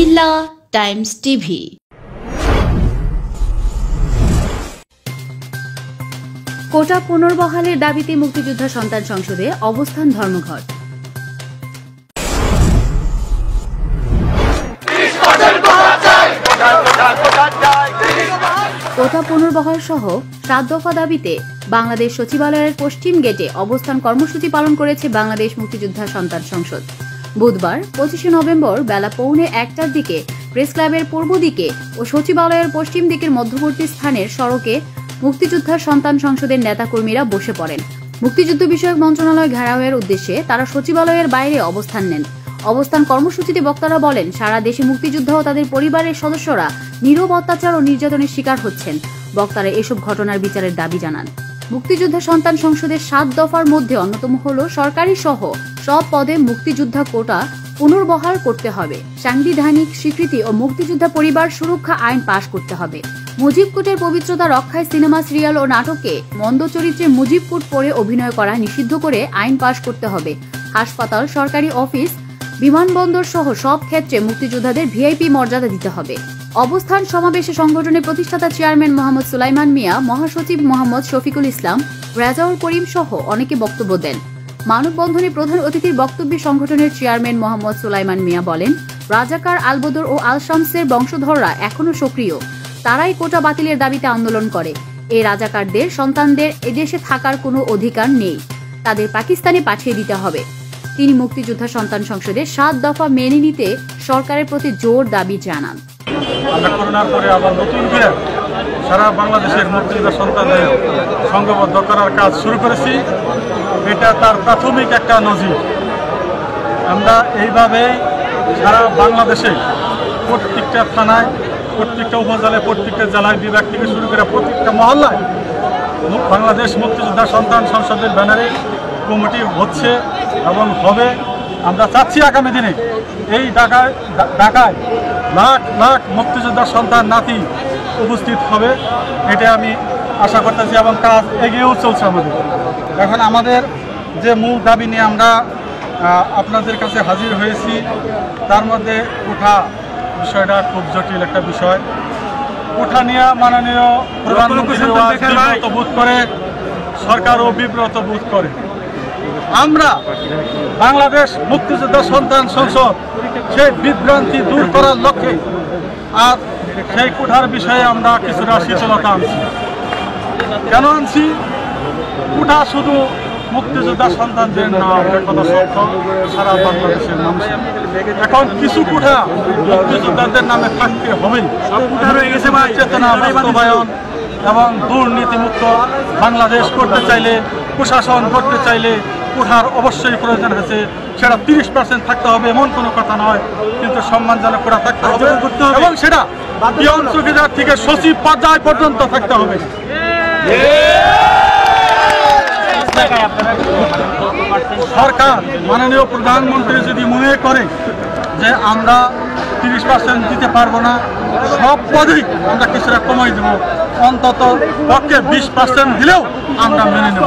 Comilla Times TV. Quota পুনর্বহালের দাবিতে মুক্তিযোদ্ধা সন্তান সংসদে অবস্থান ধর্মঘট। কোটা পুনর্বহাল সহ 7 দফা দাবিতে বাংলাদেশ সচিবালয়ের পশ্চিম গেটে অবস্থান কর্মসূচি পালন করেছে বাংলাদেশ মুক্তিযোদ্ধা সন্তান সংসদ। বুধবার 25 নভেম্বর বেলা 1:45টার দিকে প্রেস ক্লাবের পূর্ব দিকে ও সচিবালয়ের পশ্চিম দিকের মধ্যবর্তী স্থানের সড়কে মুক্তিযোদ্ধা সন্তান সংসদের নেতাকর্মীরা বসে পড়েন। মুক্তিযুদ্ধ বিষয়ক মন্ত্রণালয় ঘেরাওয়ের উদ্দেশ্যে তারা সচিবালয়ের বাইরে অবস্থান নেন। অবস্থান কর্মসূচিতে বক্তারা বলেন, সারা দেশে মুক্তিযোদ্ধা ও তাদের পরিবারের সদস্যরা নীরব অত্যাচার ও নির্যাতনের শিকার হচ্ছেন। বক্তারা এসব ঘটনার বিচারের দাবি জানান। মুক্তিযোদ্ধা সন্তান সংসদের 7 দফার মধ্যে অন্যতম হল সরকারি সহ সব পদে মুক্তিযোদ্ধা কোটা পুনর্বহাল করতে হবে, সাংবিধানিক স্বীকৃতি ও মুক্তিযোদ্ধা পরিবার সুরক্ষা আইন পাশ করতে হবে, মুজিব কোটের পবিত্রতা রক্ষায় সিনেমা, সিরিয়াল ও নাটকে মন্দ চরিত্রে মুজিব কোট পরে অভিনয় করা নিষিদ্ধ করে আইন পাশ করতে হবে, হাসপাতাল, সরকারি অফিস, বিমানবন্দর সহ সব ক্ষেত্রে মুক্তিযোদ্ধাদের ভিআইপি মর্যাদা দিতে হবে। অবস্থান সমাবেশে সংগঠনের প্রতিষ্ঠাতা চেয়ারম্যান মোহাম্মদ সুলাইমান মিয়া, মহাসচিব মোহাম্মদ শফিকুল ইসলাম, রাজাউল করিম সহ অনেকে বক্তব্য দেন। মানববন্ধনে প্রধান অতিথির বক্তব্যে সংগঠনের চেয়ারম্যান মোহাম্মদ সুলাইমান মিয়া বলেন, রাজাকার, আলবদর ও আল শামসের বংশধররা এখনো সক্রিয়। তারাই কোটা বাতিলের দাবিতে আন্দোলন করে। এই রাজাকারদের সন্তানদের এদেশে থাকার কোনো অধিকার নেই, তাদের পাকিস্তানে পাঠিয়ে দিতে হবে। তিনি মুক্তিযোদ্ধা সন্তান সংসদের 7 দফা মেনে নিতে সরকারের প্রতি জোর দাবি জানান। আমরা করোনার পরে আবার নতুন করে সারা বাংলাদেশের মুক্তিযোদ্ধা সন্তানদের সংঘবদ্ধ করার কাজ শুরু করেছি। এটা তার প্রাথমিক একটা নজির। আমরা এইভাবেই সারা বাংলাদেশে প্রত্যেকটা থানায়, প্রত্যেকটা উপজেলায়, প্রত্যেকটা জেলায়, বিভাগ থেকে শুরু করে প্রত্যেকটা মহল্লায় বাংলাদেশ মুক্তিযোদ্ধা সন্তান সংসদের ব্যানারে কমিটি হচ্ছে এবং হবে। আমরা চাচ্ছি আগামী দিনে এই ঢাকায় লাখ লাখ মুক্তিযোদ্ধা সন্তান নাতি উপস্থিত হবে, এটা আমি আশা করতেছি এবং কাজ এগিয়েও চলছে আমাদের। এখন আমাদের যে মূল দাবি নিয়ে আমরা আপনাদের কাছে হাজির হয়েছি, তার মধ্যে কোঠা বিষয়টা খুব জটিল একটা বিষয়। কোঠা নিয়ে মাননীয় প্রধানমন্ত্রী বিব্রত বোধ করে, সরকারও বিব্রত বোধ করে। আমরা বাংলাদেশ মুক্তিযোদ্ধা সন্তান সংসদ সেই বিভ্রান্তি দূর করার লক্ষ্যে আর সেই কোঠার বিষয়ে আমরা কিছুটা শীতলতা আনছি। কেন আনছি? কোঠা শুধু মুক্তিযোদ্ধা সন্তানদের না, কথা সত্য সারা বাংলাদেশের মানুষ। এখন কিছু কোঠা মুক্তিযোদ্ধাদের নামে থাকতে হবে। চেতনা বাস্তবায়ন এবং দুর্নীতিমুক্ত বাংলাদেশ করতে চাইলে, প্রশাসন করতে চাইলে কোঠার অবশ্যই প্রয়োজন আছে। সেটা 30% থাকতে হবে এমন কোনো কথা নয়, কিন্তু সম্মানজনক কোঠা থাকতে হবে এবং সেটা পিয়ন চৌকিদার থেকে সচিব পর্যায় পর্যন্ত থাকতে হবে। সরকার, মাননীয় প্রধানমন্ত্রী যদি মনে করে যে আমরা 30% দিতে পারবো না, সব পদেই আমরা কিছুটা কমাই দেবো, অন্তত পক্ষে 20% দিলেও আমরা মেনে নেব।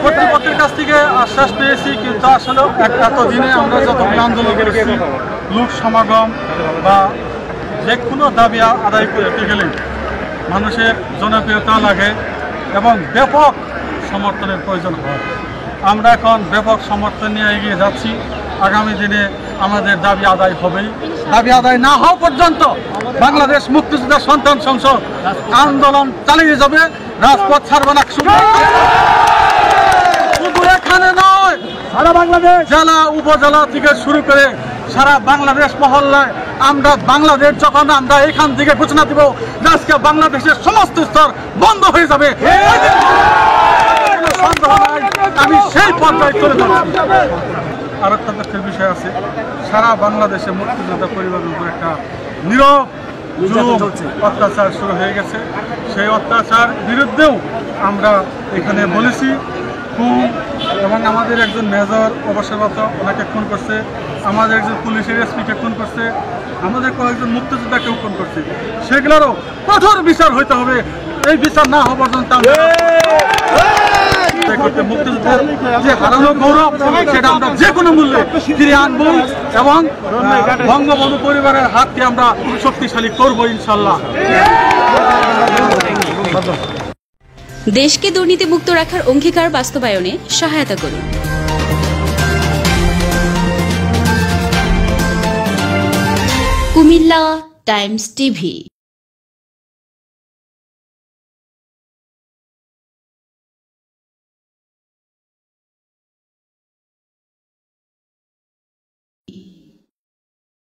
কর্তৃপক্ষের কাছ থেকে আশ্বাস পেয়েছি, কিন্তু আসলে এতদিনে আমরা যতগুলো আন্দোলন করেছি, লোক সমাগম বা যে কোনো দাবি আদায় করতে গেলে মানুষের জনপ্রিয়তা লাগে এবং ব্যাপক সমর্থনের প্রয়োজন হয়। আমরা এখন ব্যাপক সমর্থন নিয়ে এগিয়ে যাচ্ছি। আগামী দিনে আমাদের দাবি আদায় হবেই। দাবি আদায় না হওয়া পর্যন্ত বাংলাদেশ মুক্তিযোদ্ধা সন্তান সংসদ আন্দোলন চালিয়ে যাবে, রাজপথ ছাড়বে না। শুধু এখানে নয়, সারা বাংলাদেশ জেলা উপজেলা থেকে শুরু করে সারা বাংলাদেশ মহল্লায় আমরা বাংলাদেশ যখন আমরা এখান থেকে ঘোষণা দিব আজকে বাংলাদেশের সমস্ত স্তর বন্ধ হয়ে যাবে, আমি সেই পর্যায়ে চলে যাচ্ছি। আর একটা দুঃখের বিষয় আছে, সারা বাংলাদেশে মুক্তিযোদ্ধা পরিবারের উপর একটা নীরব অত্যাচার শুরু হয়ে গেছে। সেই অত্যাচার বিরুদ্ধেও আমরা এখানে বলেছি। খুন এবং আমাদের একজন মেজর অবসররত ওনাকে খুন করছে, আমাদের একজন পুলিশের এসপিকে খুন করছে, আমাদের কয়েকজন মুক্তিযোদ্ধাকে খুন করছে। সেগুলোরও কঠোর বিচার হইতে হবে। এই বিচার না হওয়া পর্যন্ত করতে মুক্তিযুদ্ধের যে হারানো গৌরব সেটা আমরা যে কোনো মূল্যে ফিরিয়ে আনবো এবং বঙ্গবন্ধু পরিবারের হাতকে আমরা শক্তিশালী করবো ইনশাল্লাহ। দেশকে দুর্নীতিমুক্ত রাখার অঙ্গীকার বাস্তবায়নে সহায়তা করুন। Comilla Times TV.